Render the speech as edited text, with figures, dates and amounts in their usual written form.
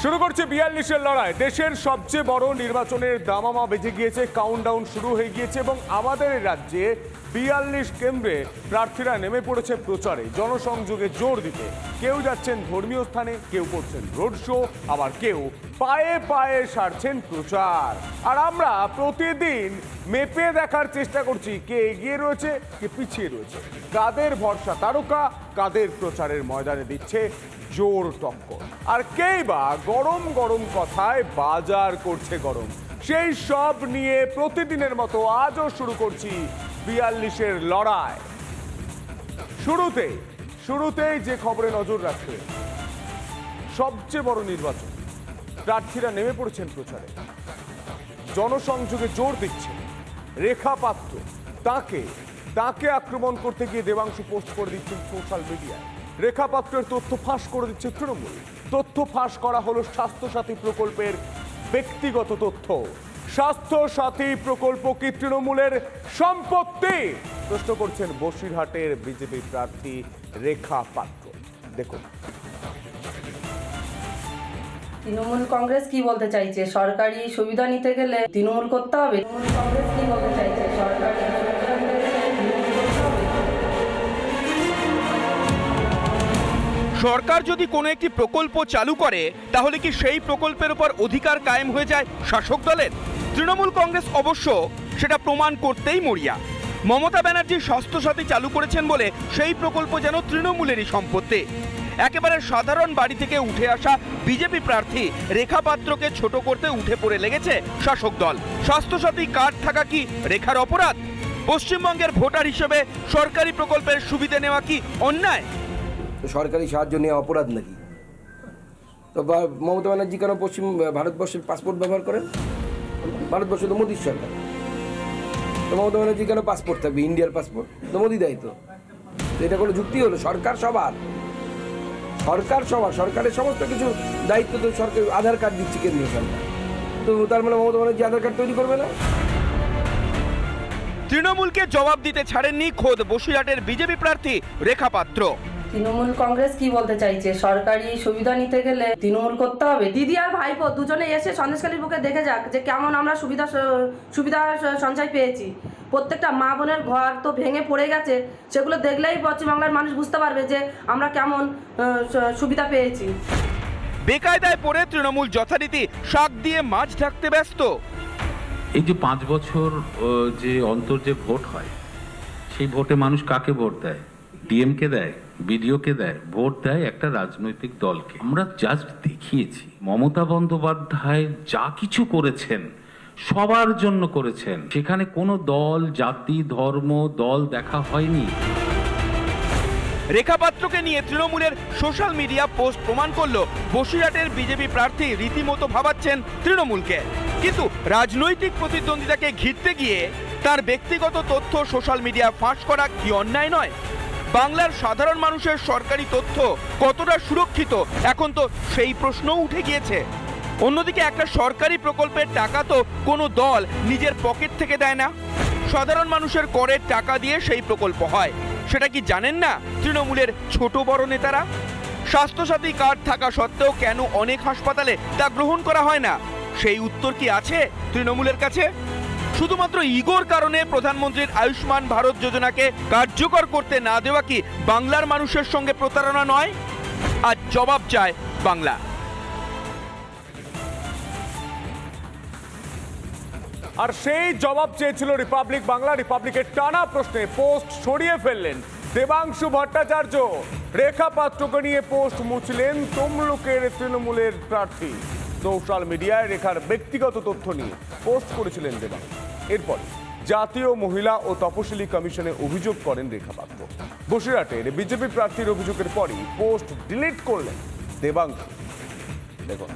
শুরু করছে ৪২-এর লড়াই। দেশের সবচেয়ে বড় নির্বাচনের দামামা বেজে গিয়েছে, কাউন্টডাউন শুরু হয়ে গিয়েছে এবং আমাদের রাজ্যে ৪২ কেন্দ্রে প্রার্থীরা নেমে পড়েছে প্রচারে, জনসংযোগে জোর দিতে। কেউ যাচ্ছেন ধর্মীয় স্থানে, কেউ করছেন রোড শো, আবার কেউ পায়ে পায়ে সারছেন প্রচার। আর আমরা প্রতিদিন মেপে দেখার চেষ্টা করছি কে এগিয়ে রয়েছে, কে পিছিয়ে রয়েছে, কাদের ভরসা তারকা, কাদের প্রচারের ময়দানে দিচ্ছে জোর টক্কর, আর কেই বা গরম গরম কথায় বাজার করছে গরম। সেই সব নিয়ে প্রতিদিনের মতো আজও শুরু করছি ৪২-এর লড়াই। শুরুতেই যে খবরে নজর রাখবে, সবচেয়ে বড় নির্বাচন, প্রার্থীরা নেমে পড়েছেন প্রচারে, জনসংযোগে জোর দিচ্ছেন। রেখা পাত্র, তাকে আক্রমণ করতে গিয়ে দেবাংশু পোস্ট করে দিচ্ছেন সোশ্যাল মিডিয়ায়। রেখা পাত্রের তথ্য ফাঁস করে দিচ্ছে তৃণমূল। তথ্য ফাঁস করা হলো স্বাস্থ্যসাথী প্রকল্পের ব্যক্তিগত তথ্য। স্বাস্থ্যসাথী প্রকল্প কি তৃণমূলের সম্পত্তি? প্রশ্ন করছেন বসিরহাটের বিজেপি প্রার্থী রেখা পাত্র। দেখুন, তৃণমূল কংগ্রেস কি বলতে চাইছে? সরকারি সুবিধা নিতে গেলে তৃণমূল করতে হবে। তৃণমূল কংগ্রেস কি বলতে চাইছে? সরকারি সুবিধা নিতে গেলে তৃণমূল করতে হবে। সরকার যদি কোনো একটি প্রকল্প চালু করে তাহলে কি সেই প্রকল্পের উপর অধিকার কায়েম হয়ে যায় শাসক দলের? তৃণমূল কংগ্রেস অবশ্য সেটা প্রমাণ করতেই মরিয়া। মমতা ব্যানার্জি স্বাস্থ্যসাথী চালু করেছেন বলে সেই প্রকল্প যেন তৃণমূলেরই সম্পত্তি। একেবারে সাধারণ বাড়ি থেকে উঠে আসা বিজেপি প্রার্থী রেখা পাত্রকে ছোট করতে উঠে পড়ে লেগেছে শাসক দল। স্বাস্থ্যসাথী কার্ড থাকা কি রেখার অপরাধ? পশ্চিমবঙ্গের ভোটার হিসেবে সরকারি প্রকল্পের সুবিধা নেওয়া কি অন্যায়? সরকারি সাহায্য নেওয়া অপরাধ নাকি? তো মমতা ব্যানার্জি কেন ভারতবর্ষের পাসপোর্ট ব্যবহার করেন? ভারতবর্ষ তো মোদির সরকার, তো মমতা ব্যানার্জি কেন পাসপোর্ট থাকবে? ইন্ডিয়ার পাসপোর্ট তো মোদি দেয়। তো এটা কোনো যুক্তি হলো? সরকার সবার, সরকারের সমস্ত কিছু দায়িত্ব তো সরকার। আধার কার্ড দিচ্ছে কেন্দ্রীয় সরকার, তো তার মানে মমতা ব্যানার্জি আধার কার্ড তৈরি করবে না? তৃণমূলকে জবাব দিতে ছাড়েননি খোদ বসিরহাটের বিজেপি প্রার্থী রেখা পাত্র। তৃণমূল কংগ্রেস কি বলতে চাইছে? সরকারি সুবিধা নিতে গেলে তৃণমূল করতে হবে। দিদি আর ভাইপো দুজনে এসে সন্দেশখালীর বুকে দেখে যাক যে কেমন আমরা সুবিধা সঞ্চয় পেয়েছি। প্রত্যেকটা মা বোনের ঘর তো ভেঙে পড়ে গেছে, সেগুলো দেখলেই পশ্চিমবাংলার মানুষ বুঝতে পারবে যে আমরা কেমন সুবিধা পেয়েছি। বেকায়দায় পড়ে তৃণমূল যথারীতি শাক দিয়ে মাছ ঢাকতে ব্যস্ত। এই যে 5 বছর যে অন্তর যে ভোট হয়, সেই ভোটে মানুষ কাকে ভোট দেয়? ডিএমকে দেয়, বিডিওকে দেয়, ভোট দেয় একটা রাজনৈতিক দলকে। আমরা জাস্ট দেখিয়েছি মমতা বন্দ্যোপাধ্যায় যা কিছু করেছেন সবার জন্য করেছেন, সেখানে কোনো দল, জাতি, ধর্ম, দল দেখা হয়নি। রেখা পাত্রকে নিয়ে তৃণমূলের সোশ্যাল মিডিয়া পোস্ট প্রমাণ করলো বসিরহাটের বিজেপি প্রার্থী রীতিমতো ভাবাচ্ছেন তৃণমূলকে। কিন্তু রাজনৈতিক প্রতিদ্বন্দ্বিতাকে ঘিরতে গিয়ে তার ব্যক্তিগত তথ্য সোশ্যাল মিডিয়া ফাঁস করা কি অন্যায় নয়? বাংলার সাধারণ মানুষের সরকারি তথ্য কতটা সুরক্ষিত, এখন তো সেই প্রশ্নও উঠে গিয়েছে। অন্যদিকে একটা সরকারি প্রকল্পের টাকা তো কোনো দল নিজের পকেট থেকে দেয় না, সাধারণ মানুষের করের টাকা দিয়ে সেই প্রকল্প হয়। সেটা কি জানেন না তৃণমূলের ছোট বড় নেতারা? স্বাস্থ্যসাথী কার্ড থাকা সত্ত্বেও কেন অনেক হাসপাতালে তা গ্রহণ করা হয় না? সেই উত্তর কি আছে তৃণমূলের কাছে? শুধুমাত্র ইগোর কারণে প্রধানমন্ত্রীর আয়ুষ্মান ভারত যোজনাকে কার্যকর করতে না দেওয়া কি বাংলার মানুষের সঙ্গে প্রতারণা নয়? আজ জবাব চায় বাংলা। আর সেই জবাব চেয়েছিল রিপাবলিক বাংলা। রিপাবলিকের টানা প্রশ্নে পোস্ট সরিয়ে ফেললেন দেবাংশু ভট্টাচার্য। রেখা পাত্রকে নিয়ে পোস্ট মুছলেন তমলুকের তৃণমূলের প্রার্থী। সোশ্যাল মিডিয়ায় রেখার ব্যক্তিগত তথ্য নিয়ে পোস্ট করেছিলেন দেবাংশু। এরপর জাতীয় মহিলা ও তপশিলি কমিশনে অভিযোগ করেন রেখা পাত্র। বসিরহাটের বিজেপি প্রার্থীর অভিযোগের পরই পোস্ট ডিলিট করলেন দেবাংশু। দেখুন,